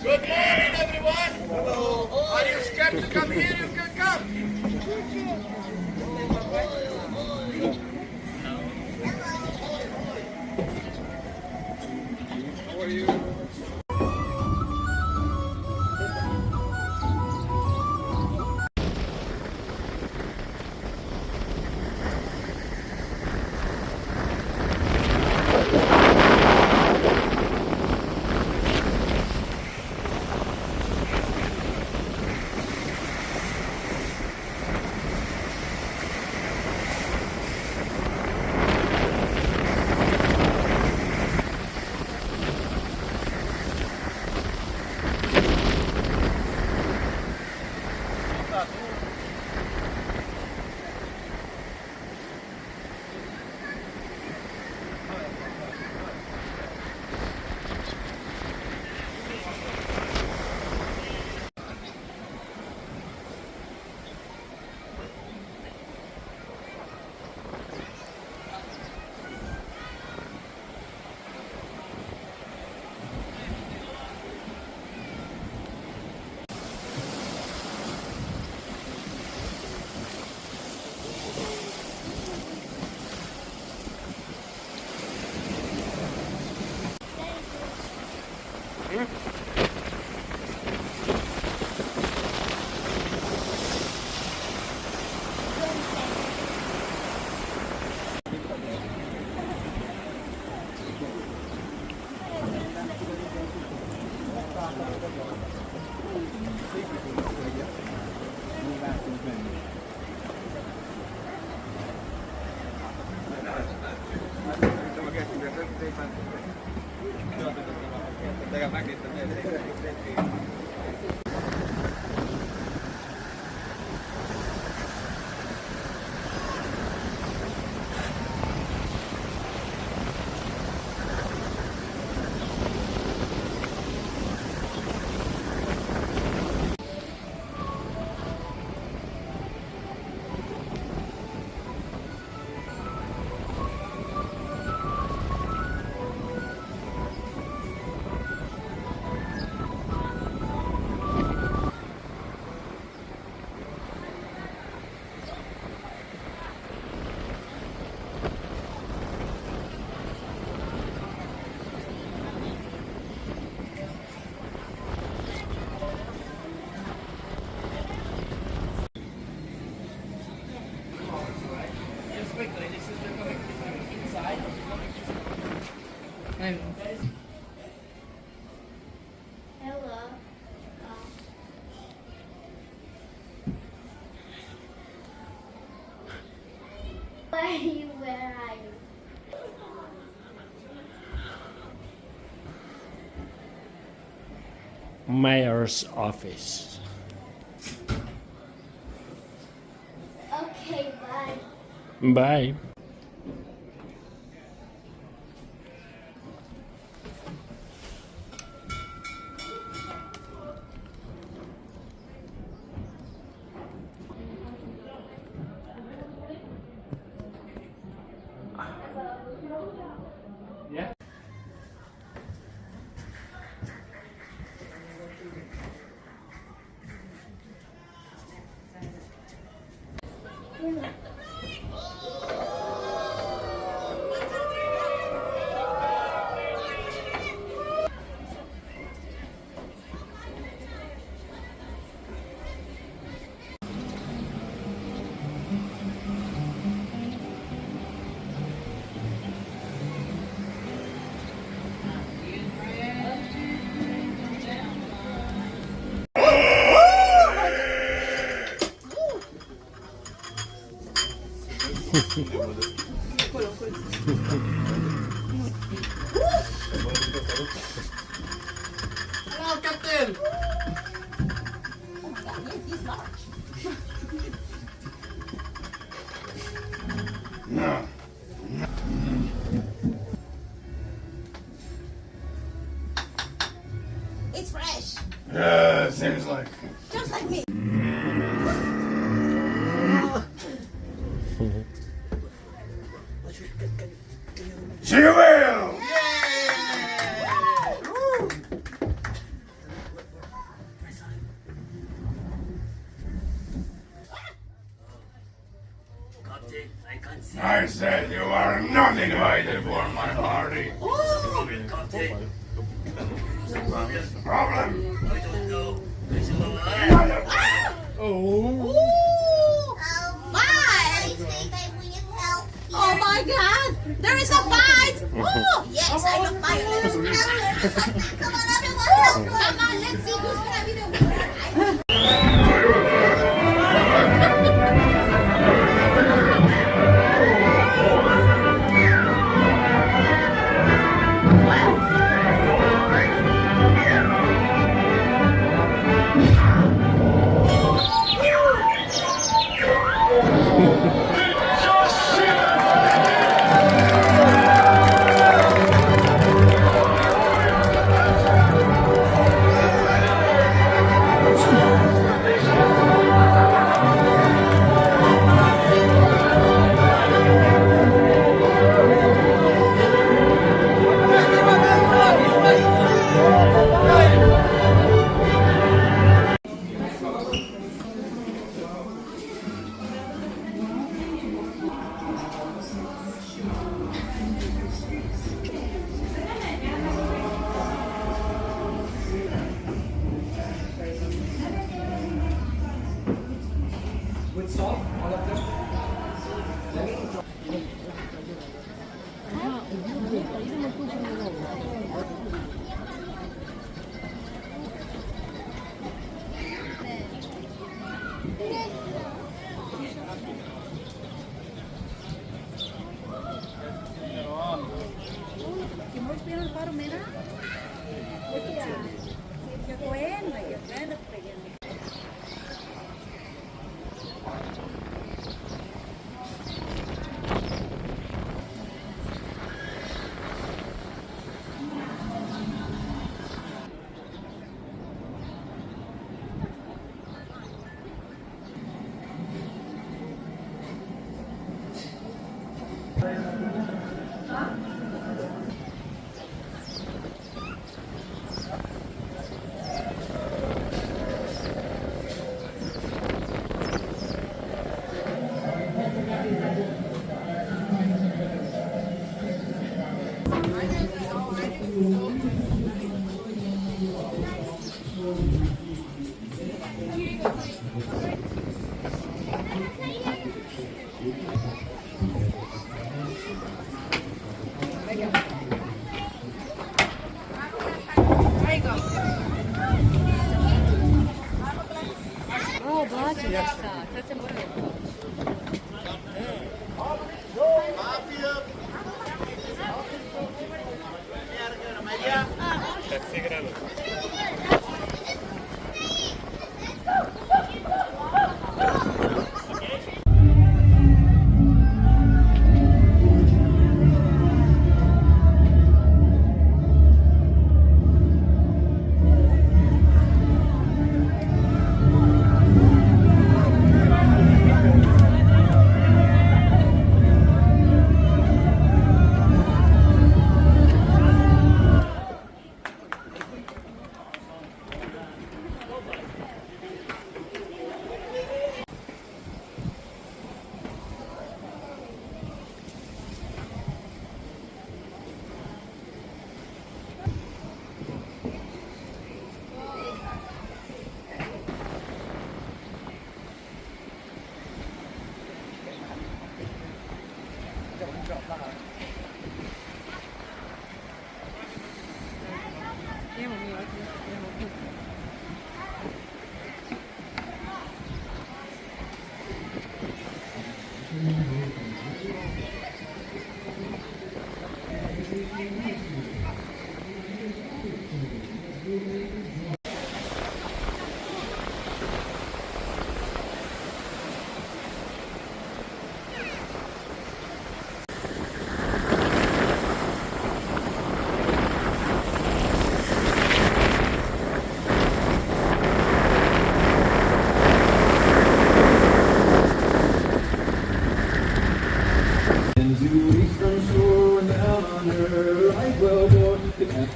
Good morning, everyone. Hello. Are you scared to come here? You can come. How are you? Hello. Where are you? Where are you? Mayor's office. Okay, bye. Bye. Hello, Captain. It's fresh, Yeah, seems like. just like me. She will. I said you are not invited for my party. Oh, Problem? fight! Oh my God! There is a fight! Oh, yes, I love violence. Come on, everyone, come on, let's see who's gonna be the winner.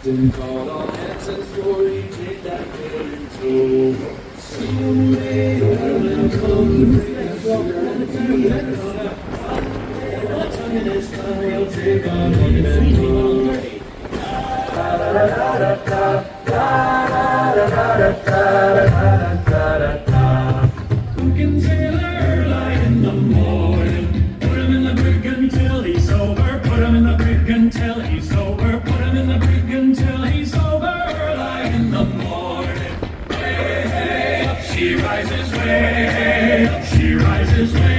Captain called all hands and story, take that boat in tow. Soon may the come, bring us and and it's time we'll take on one and one. Pumpkin sailor early in the morning. Put him in the brig until he's sober. Put him in the brig until he's sober. Put him in the brig until he's sober. Early in the morning. Way, hey, up she rises, way, up she rises, way.